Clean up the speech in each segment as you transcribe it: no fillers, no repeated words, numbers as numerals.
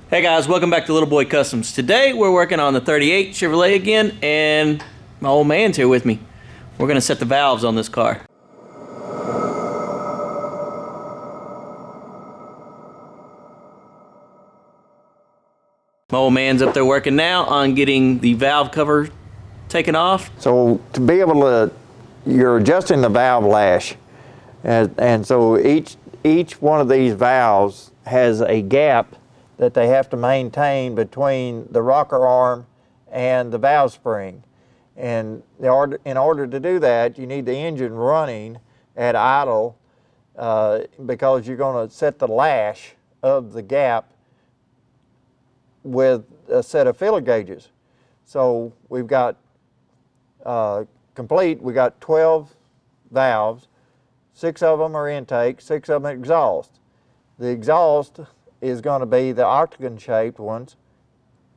Hey guys, welcome back to Little Boy Customs. Today we're working on the 38 Chevrolet again, and my old man's here with me. We're gonna set the valves on this car. My old man's up there working now on getting the valve cover taken off. So to be able to, you're adjusting the valve lash, and so each one of these valves has a gap that they have to maintain between the rocker arm and the valve spring. And in order to do that, you need the engine running at idle because you're going to set the lash of the gap with a set of filler gauges. So we've got we got 12 valves, 6 of them are intake, 6 of them exhaust. The exhaust is going to be the octagon shaped ones,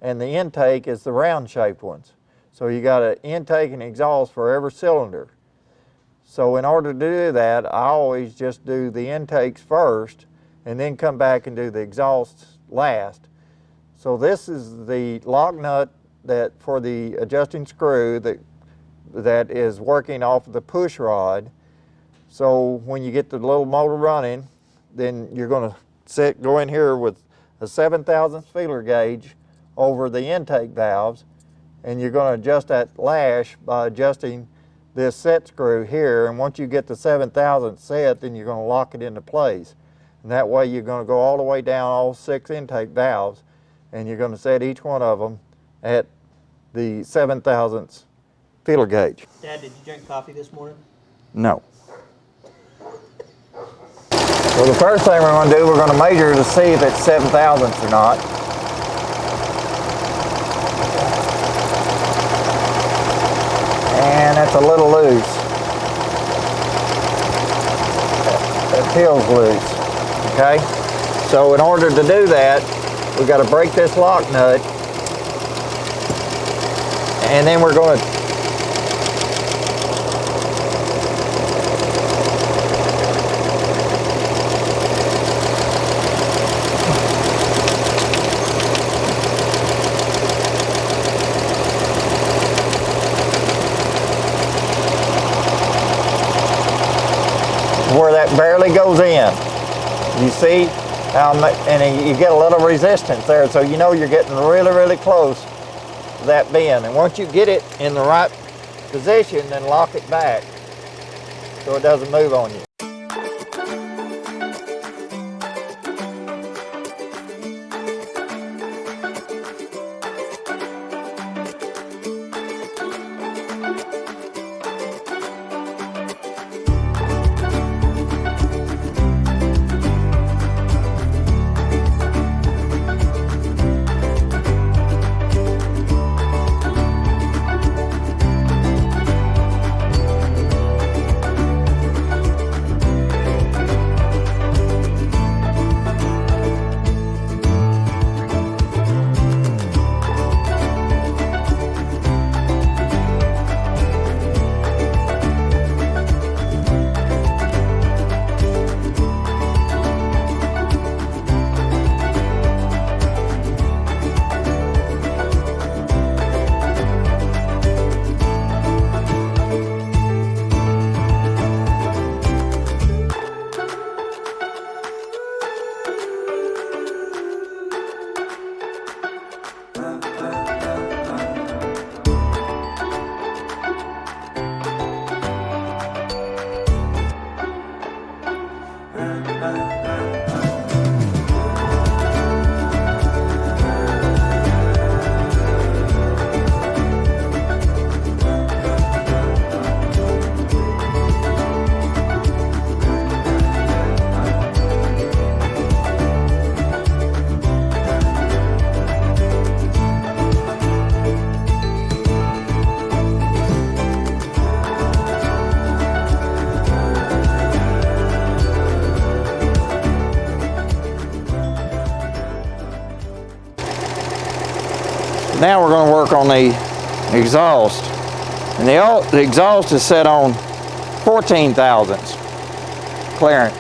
and the intake is the round shaped ones. So you got an intake and exhaust for every cylinder. So in order to do that, I always just do the intakes first and then come back and do the exhausts last. So this is the lock nut that for the adjusting screw that is working off of the push rod. So when you get the little motor running, then you're going to go in here with a 7/1000 feeler gauge over the intake valves, and you're going to adjust that lash by adjusting this set screw here. And once you get the 7/1000 set, then you're going to lock it into place. And that way you're going to go all the way down all 6 intake valves, and you're going to set each one of them at the 7/1000 feeler gauge. Dad, did you drink coffee this morning? No. So the first thing we're going to do, we're going to measure to see if it's 7/1000 or not. And that's a little loose. That feels loose. Okay? So in order to do that, we've got to break this lock nut, and then we're going to where that barely goes in. You see how, and you get a little resistance there, so you know you're getting really, really close to that bend. And once you get it in the right position, then lock it back so it doesn't move on you. Now we're going to work on the exhaust. And the exhaust is set on 14 thousandths clearance.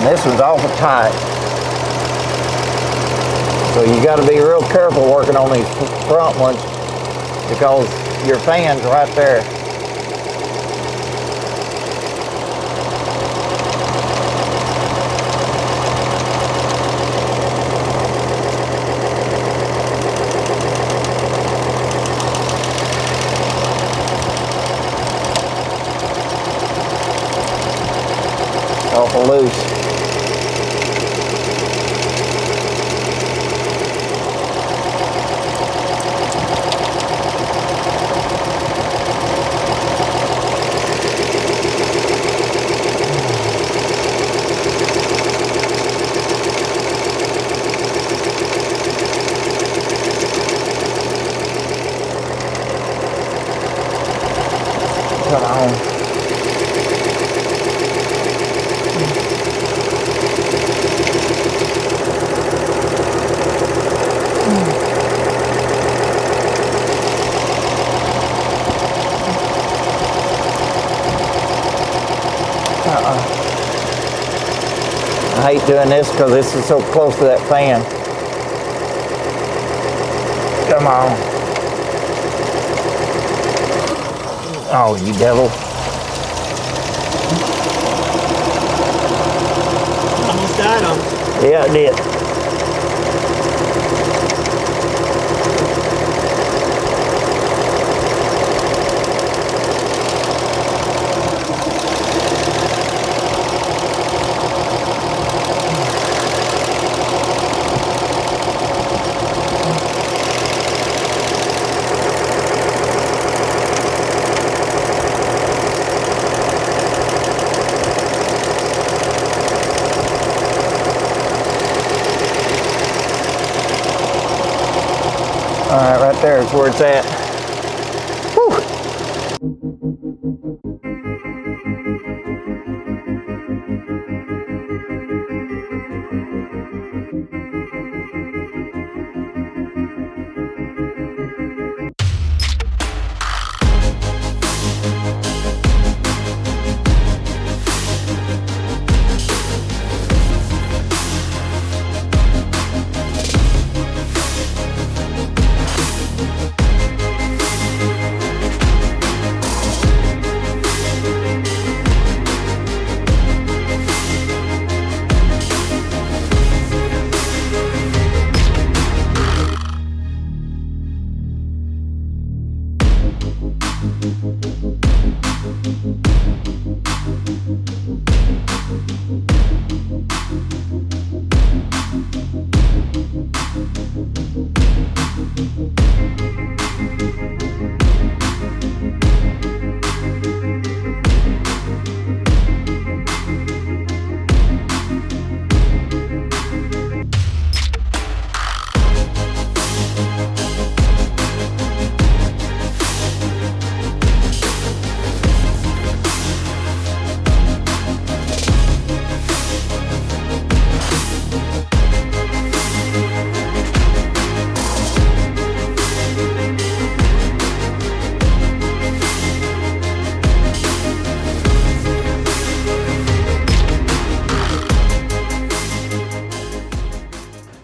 And this one's awful tight. So you got to be real careful working on these front ones because your fan's right there. Awful loose. Come on. I hate doing this because this is so close to that fan. Come on. Oh, you devil. Almost died on it. Yeah, it did. All right, right there is where it's at. Whew.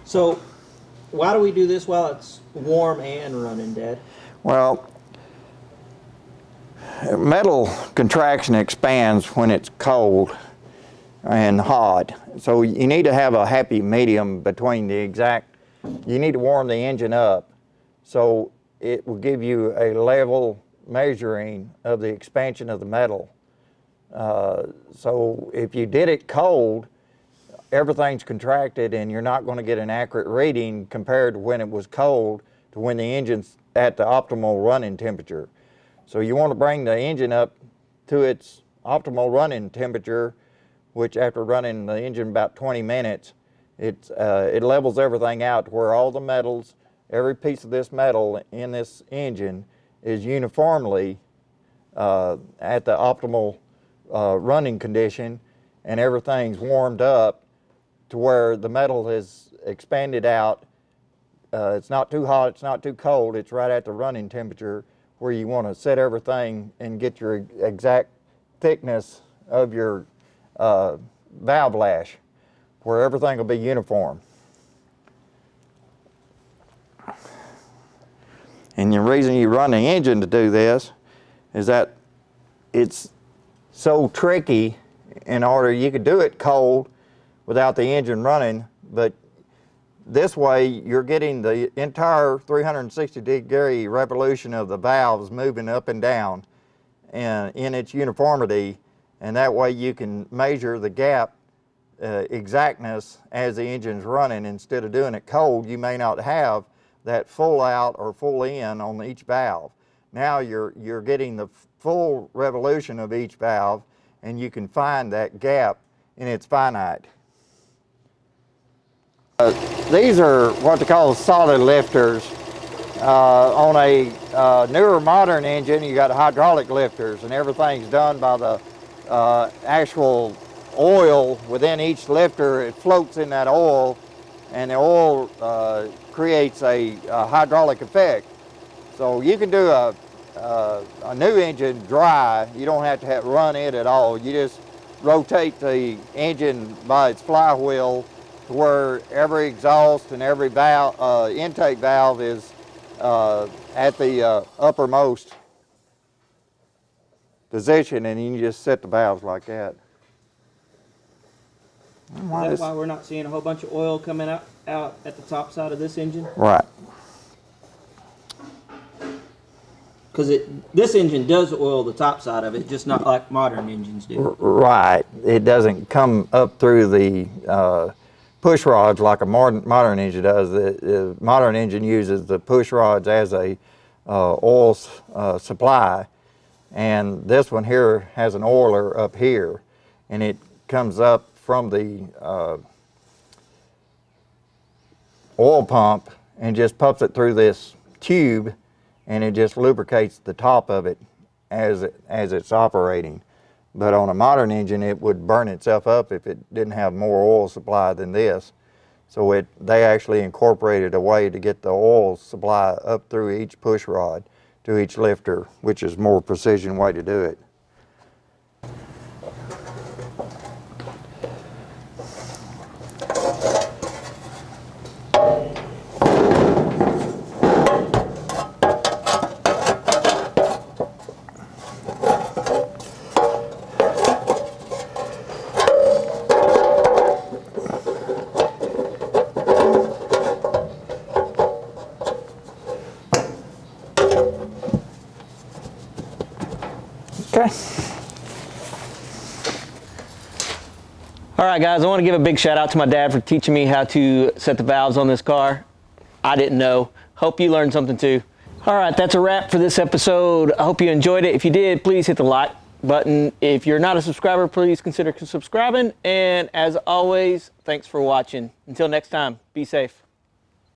So, why do we do this while it's warm and running, Dad? Well, metal contraction expands when it's cold and hot. So you need to have a happy medium between the exact, you need to warm the engine up so it will give you a level measuring of the expansion of the metal. So if you did it cold, everything's contracted and you're not going to get an accurate reading compared to when it was cold to when the engine's at the optimal running temperature. So you want to bring the engine up to its optimal running temperature, which after running the engine about 20 minutes, it levels everything out to where all the metals, every piece of this metal in this engine is uniformly at the optimal running condition, and everything's warmed up to where the metal has expanded out. It's not too hot, it's not too cold, it's right at the running temperature where you want to set everything and get your exact thickness of your valve lash. where everything will be uniform. And the reason you run the engine to do this is that it's so tricky. In order, you could do it cold without the engine running, but this way you're getting the entire 360-degree revolution of the valves moving up and down and in its uniformity, and that way you can measure the gap exactness as the engine's running. Instead of doing it cold, you may not have that full out or full in on each valve. Now you're getting the full revolution of each valve, and you can find that gap in its finite. These are what they call solid lifters. On a newer modern engine, you got hydraulic lifters, and everything's done by the actual oil within each lifter. It floats in that oil, and the oil creates a hydraulic effect. So you can do a new engine dry. You don't have to run it at all. You just rotate the engine by its flywheel to where every exhaust and every valve, intake valve is at the uppermost position, and you can just set the valves like that. Is that why we're not seeing a whole bunch of oil coming out at the top side of this engine? Right. Because this engine does oil the top side of it, just not like modern engines do. Right. It doesn't come up through the push rods like a modern engine does. The modern engine uses the push rods as a oil supply, and this one here has an oiler up here, and it comes up from the oil pump and just pumps it through this tube, and it just lubricates the top of it as it's operating. But on a modern engine, it would burn itself up if it didn't have more oil supply than this. So they actually incorporated a way to get the oil supply up through each push rod to each lifter, which is a more precision way to do it. Okay. All right, guys, I want to give a big shout out to my dad for teaching me how to set the valves on this car. I didn't know. Hope you learned something too. All right, that's a wrap for this episode. I hope you enjoyed it. If you did, please hit the like button. If you're not a subscriber, please consider subscribing. And as always, thanks for watching. Until next time, be safe.